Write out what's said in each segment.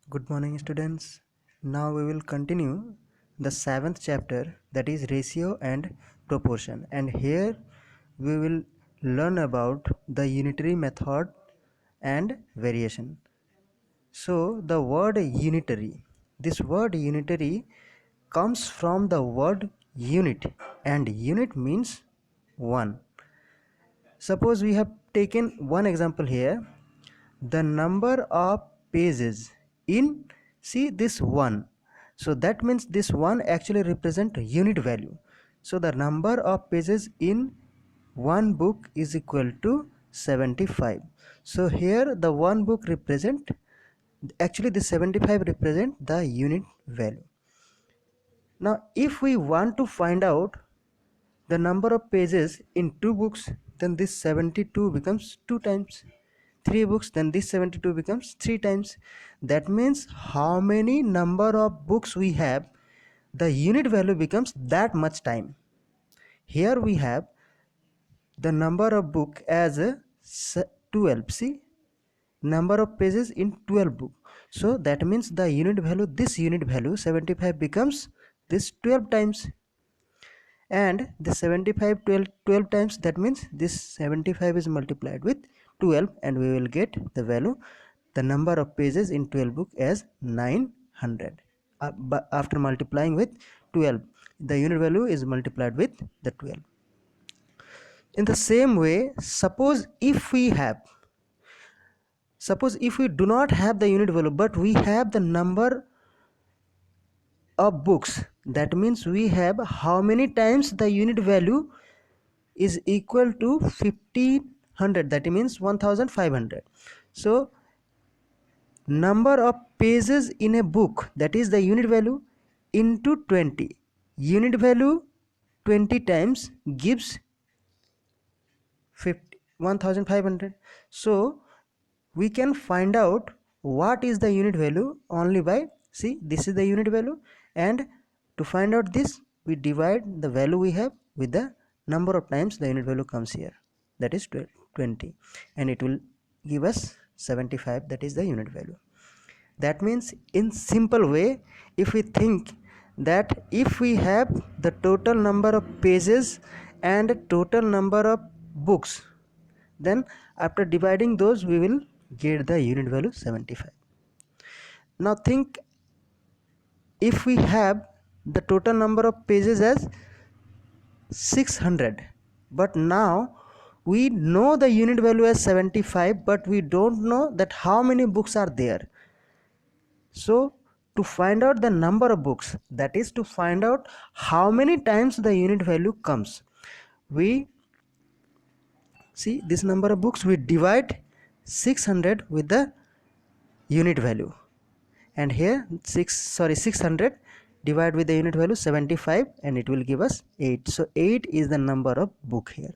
Good morning, students. Now we will continue the seventh chapter, that is ratio and proportion. And here we will learn about the unitary method and variation. So, the word unitary, this word unitary comes from the word unit, and unit means one. Suppose we have taken one example here, the number of pages in, see this one, so that means this one actually represent unit value. So the number of pages in one book is equal to 75. So here the one book represent, actually the 75 represent the unit value. Now if we want to find out the number of pages in two books, then this 72 becomes 2 times. Three books, then this 72 becomes 3 times. That means how many number of books we have, the unit value becomes that much time. Here we have the number of book as a 12. See, number of pages in 12 book. So that means the unit value, this unit value 75 becomes this 12 times. And the 75 12 times, that means this 75 is multiplied with 12, and we will get the value, the number of pages in 12 book as 900. But after multiplying with 12, the unit value is multiplied with the 12. In the same way, suppose if we do not have the unit value, but we have the number of books, that means we have how many times the unit value is equal to 1500, that means 1500. So number of pages in a book, that is the unit value, into 20, unit value 20 times gives 1500. So we can find out what is the unit value only by, see, this is the unit value, and to find out this, we divide the value we have with the number of times the unit value comes here, that is 20, and it will give us 75, that is the unit value. That means in simple way, if we think that if we have the total number of pages and total number of books, then after dividing those we will get the unit value 75. Now think, if we have the total number of pages as 600, but now we know the unit value as 75, but we don't know that how many books are there. So to find out the number of books, that is to find out how many times the unit value comes, we see this number of books, we divide 600 with the unit value, and here 600 divide with the unit value 75, and it will give us 8. So 8 is the number of book here.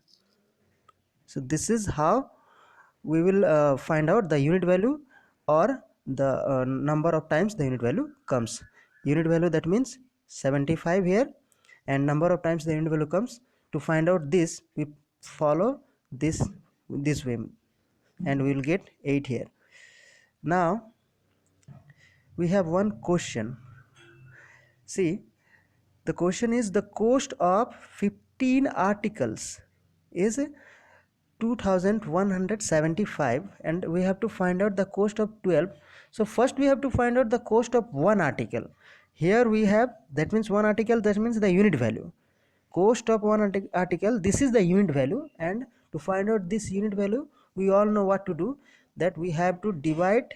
So this is how we will find out the unit value, or the number of times the unit value comes. Unit value, that means 75 here, and number of times the unit value comes. To find out this, we follow this way, and we will get 8 here. Now we have one question. See, the question is, the cost of 15 articles is 2175, and we have to find out the cost of 12. So first we have to find out the cost of one article. Here we have, that means one article, that means the unit value, cost of one article, this is the unit value. And to find out this unit value, we all know what to do, that we have to divide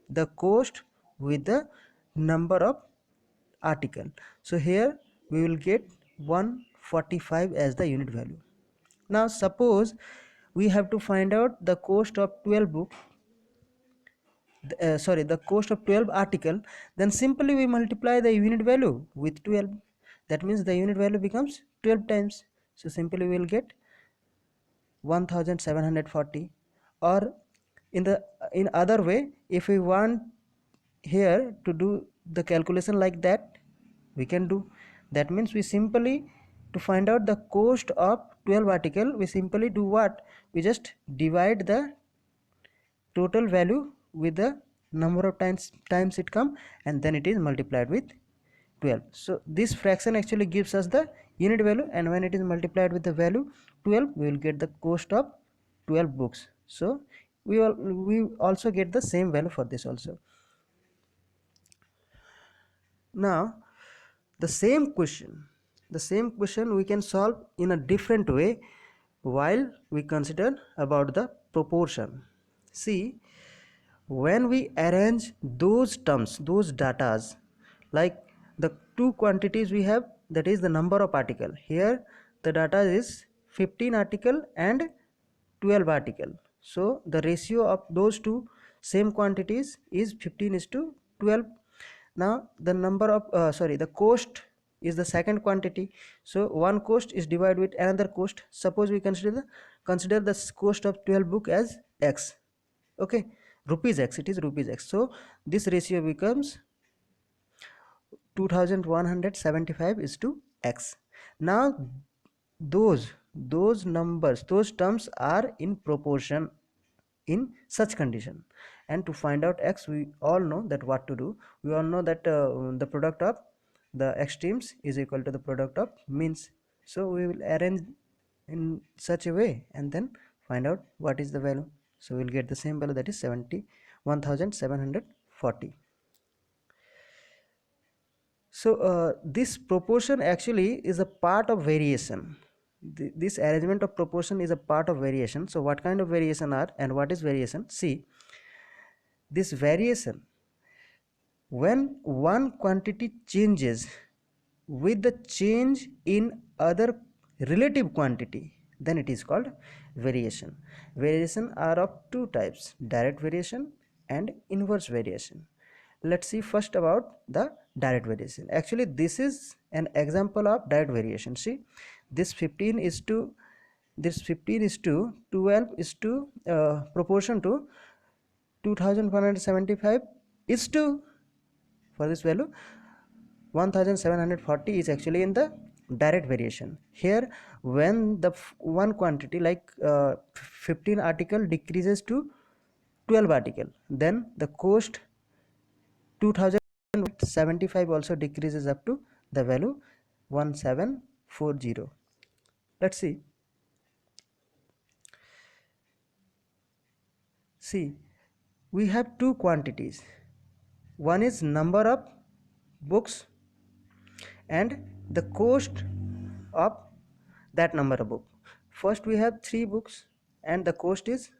the cost with the number of article. So here we will get 145 as the unit value. Now suppose we have to find out the cost of 12 book, the cost of 12 article, then simply we multiply the unit value with 12. That means the unit value becomes 12 times. So simply we will get 1740. Or in other way, if we want here to do the calculation like that, we can do. That means we simply, to find out the cost of 12 article, we simply do what, we just divide the total value with the number of times it come, and then it is multiplied with 12. So this fraction actually gives us the unit value, and when it is multiplied with the value 12, we will get the cost of 12 books. So we also get the same value for this also. Now the same question we can solve in a different way while we consider about the proportion. See, when we arrange those terms, those datas, like the two quantities we have, that is the number of article. Here the data is 15 article and 12 article. So the ratio of those two same quantities is 15 is to 12. Now the number of the cost is the second quantity. So one cost is divided with another cost. Suppose we consider the cost of 12 book as x. Okay, rupees x, it is rupees x. So this ratio becomes 2175 is to x. Now those numbers, those terms are in proportion in such condition, and to find out x, we all know that what to do. We all know that the product of the extremes is equal to the product of means. So we will arrange in such a way and then find out what is the value. So we'll get the same value, that is 1740. So this proportion actually is a part of variation. This arrangement of proportion is a part of variation. So what kind of variation are, and what is variation? See, this variation, when one quantity changes with the change in other relative quantity, then it is called variation. Variation are of two types: direct variation and inverse variation. Let's see first about the direct variation. Actually this is an example of direct variation. See, this 15 is to 12 is to proportion to 2175 is to, for this value 1740 is actually in the direct variation. Here when the one quantity like 15 article decreases to 12 article, then the cost 2075 also decreases up to the value 1740. Let's see, we have two quantities. One is number of books and the cost of that number of book. First we have 3 books and the cost is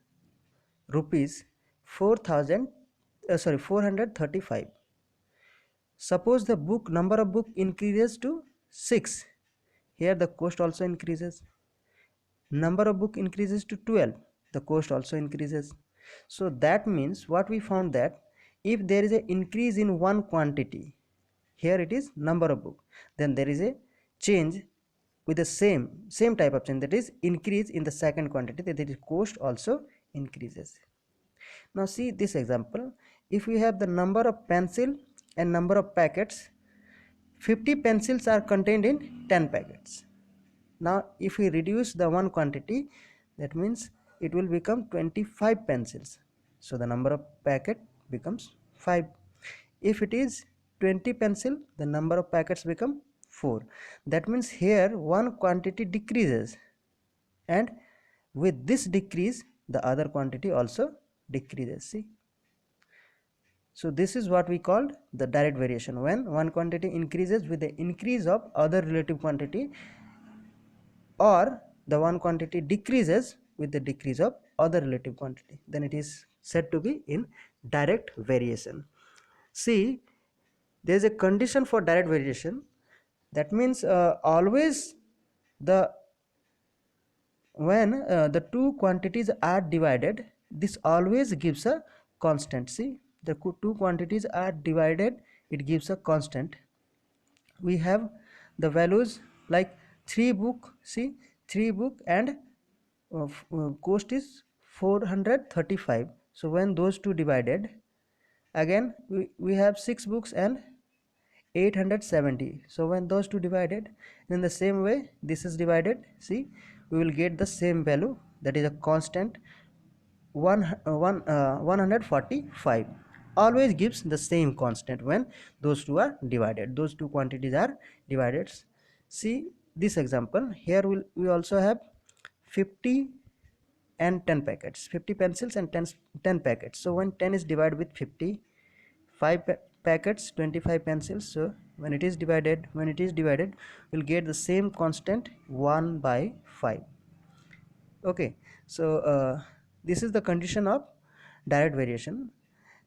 rupees 435. Suppose the number of book increases to 6, here the cost also increases. Number of book increases to 12, the cost also increases. So that means what we found, that if there is an increase in one quantity, here it is number of book, then there is a change with the same type of change, that is increase in the second quantity, that is cost also increases. Now see this example. If we have the number of pencil and number of packets, 50 pencils are contained in 10 packets. Now if we reduce the one quantity, that means it will become 25 pencils. So the number of packet becomes 5. If it is 20 pencil, the number of packets become 4. That means here one quantity decreases, and with this decrease the other quantity also decreases. See, so this is what we called the direct variation, when one quantity increases with the increase of other relative quantity, or the one quantity decreases with the decrease of other relative quantity, then it is said to be in direct variation. See, there is a condition for direct variation. That means always when the two quantities are divided, this always gives a constant. See, the two quantities are divided, it gives a constant. We have the values like 3 book. See, 3 book and cost is 435. So when those two divided, again we have 6 books and 870. So when those two divided, in the same way this is divided, see, we will get the same value, that is a constant 145. always gives the same constant when those two are divided, those two quantities are divided. See this example here, we also have 50 and 10 packets, 50 pencils and 10 packets. So when 10 is divided with 50, 5 packets, 25 pencils. So when it is divided, we'll get the same constant 1 by 5. Okay, so this is the condition of direct variation.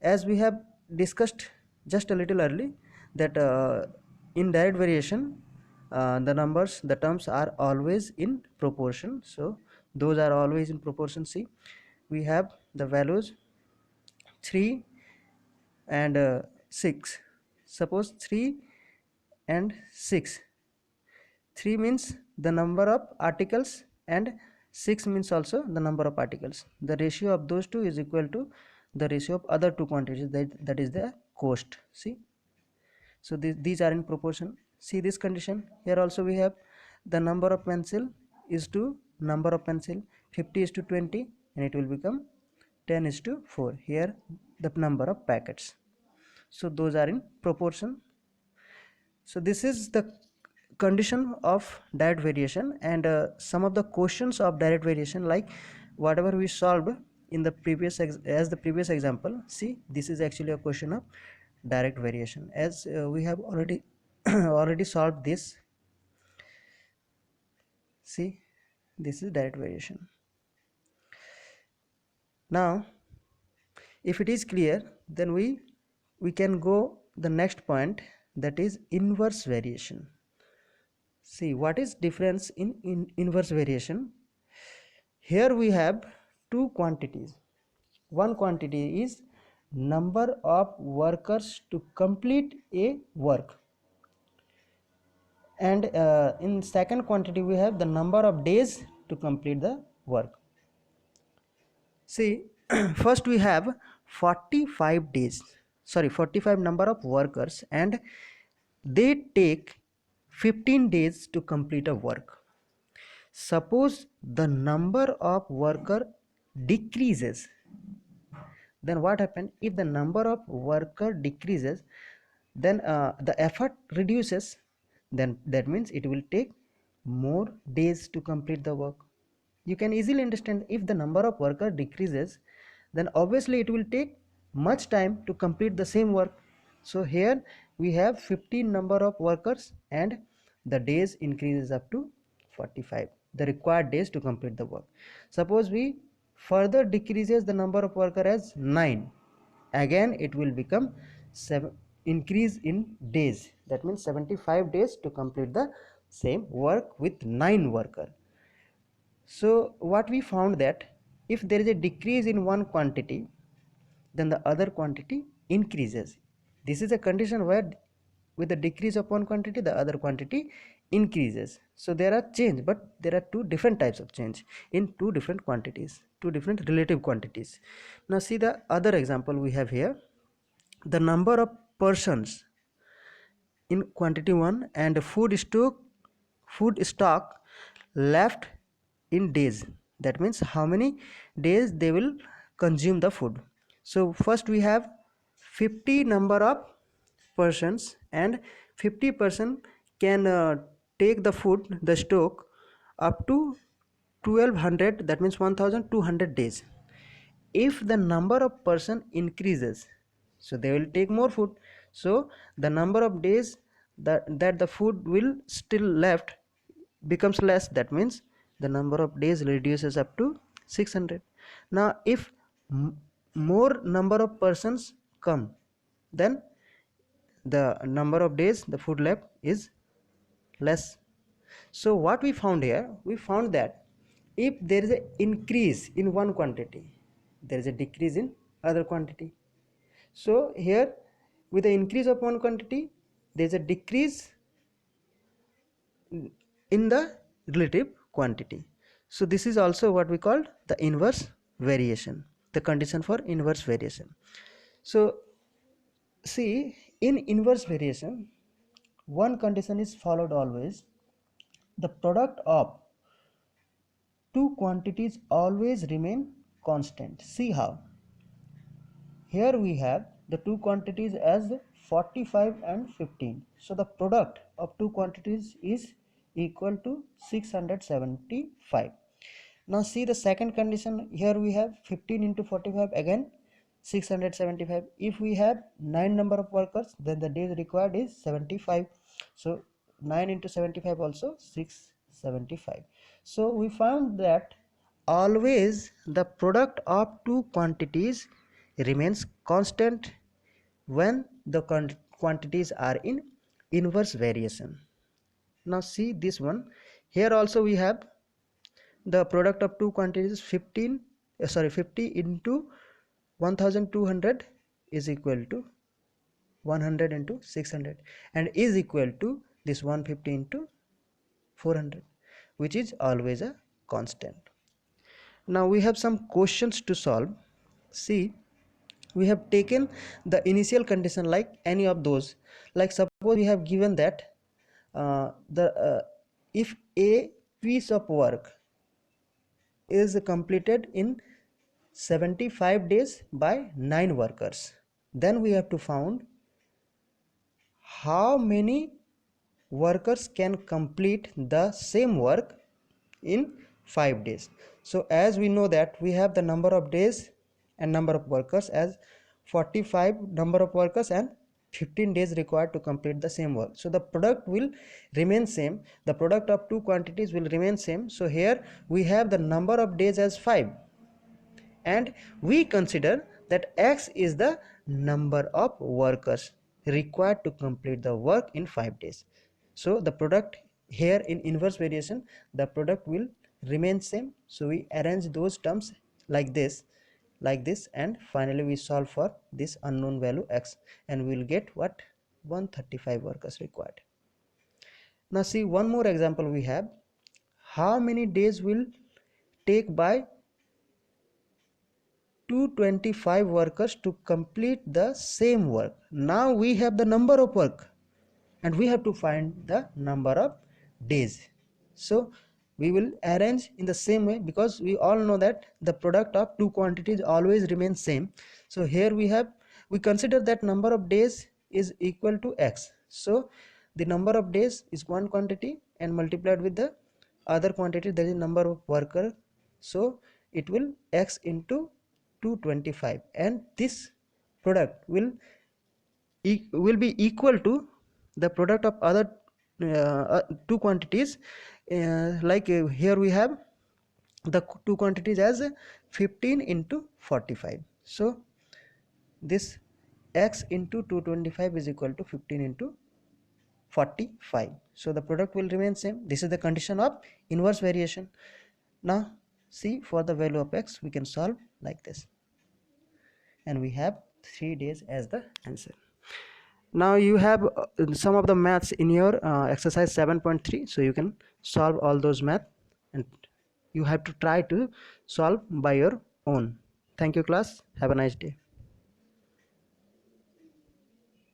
As we have discussed just a little early, that in direct variation, the terms are always in proportion. So those are always in proportion. See, we have the values 3 and 6. Suppose 3 and 6. 3 means the number of articles and 6 means also the number of articles. The ratio of those two is equal to the ratio of other two quantities, that is the cost. See, so these are in proportion. See this condition here also, we have the number of pencil is to number of pencil, 50 is to 20, and it will become 10 is to 4. Here the number of packets, so those are in proportion. So this is the condition of direct variation, and some of the questions of direct variation, like whatever we solved in the previous as the previous example. See, this is actually a question of direct variation, as we have already already solved this. See, this is direct variation. Now if it is clear, then we can go the next point, that is inverse variation. See, what is difference in inverse variation? Here we have two quantities. One quantity is number of workers to complete a work, and in second quantity we have the number of days to complete the work. See, first we have 45 days, 45 number of workers, and they take 15 days to complete a work. Suppose the number of worker decreases, then what happened? If the number of worker decreases, then the effort reduces, then that means it will take more days to complete the work. You can easily understand, if the number of worker decreases, then obviously it will take much time to complete the same work. So here we have 15 number of workers, and the days increases up to 45, the required days to complete the work. Suppose we further decreases the number of worker as 9, again it will become 7, increase in days, that means 75 days to complete the same work with 9 worker. So what we found, that if there is a decrease in one quantity, then the other quantity increases. This is a condition where with the decrease of one quantity, the other quantity increases. So there are change, but there are two different types of change in two different quantities, two different relative quantities. Now see the other example we have here. The number of persons in quantity 1 and food stock left in days, that means how many days they will consume the food. So first we have 50 number of persons, and 50% can take the food, the stock, up to 1200, that means 1200 days. If the number of person increases, so they will take more food, so the number of days that the food will still left becomes less, that means the number of days reduces up to 600. Now if more number of persons come, then the number of days the food left is less. So what we found here, we found that if there is an increase in one quantity, there is a decrease in other quantity. So here with the increase of one quantity, there is a decrease in the relative quantity. So this is also what we call the inverse variation, the condition for inverse variation. So see, in inverse variation, one condition is followed always: the product of two quantities always remain constant. See how? Here we have the two quantities as 45 and 15. So the product of two quantities is equal to 675. Now see the second condition. Here we have 15 into 45, again 675. If we have 9 number of workers, then the days required is 75. So 9 into 75 also 675. So we found that always the product of two quantities remains constant when the quantities are in inverse variation. Now see this one. Here also we have the product of two quantities 50 into 1200 is equal to 100 into 600 and is equal to this 150 into 400, which is always a constant. Now we have some questions to solve. See, we have taken the initial condition like any of those. Like suppose we have given that the if a piece of work is completed in 75 days by 9 workers, then we have to find how many workers can complete the same work in 5 days. So as we know that we have the number of days and number of workers as 45 number of workers and 15 days required to complete the same work. So the product will remain same, the product of two quantities will remain same. So here we have the number of days as 5 and we consider that X is the number of workers required to complete the work in 5 days. So the product here in inverse variation, the product will remain same. So we arrange those terms like this, and finally we solve for this unknown value X and we will get what 135 workers required. Now see one more example we have. How many days will take by 225 workers to complete the same work? Now we have the number of work and we have to find the number of days. So we will arrange in the same way because we all know that the product of two quantities always remains same. So here we consider that number of days is equal to X. So the number of days is one quantity and multiplied with the other quantity, that is number of worker. So it will X into 225 and this product will be equal to the product of other two quantities. Here we have the two quantities as 15 into 45. So this X into 225 is equal to 15 into 45. So the product will remain same. This is the condition of inverse variation. Now see, for the value of X we can solve like this and we have 3 days as the answer. Now you have some of the maths in your exercise 7.3, so you can solve all those math and you have to try to solve by your own. Thank you class, have a nice day.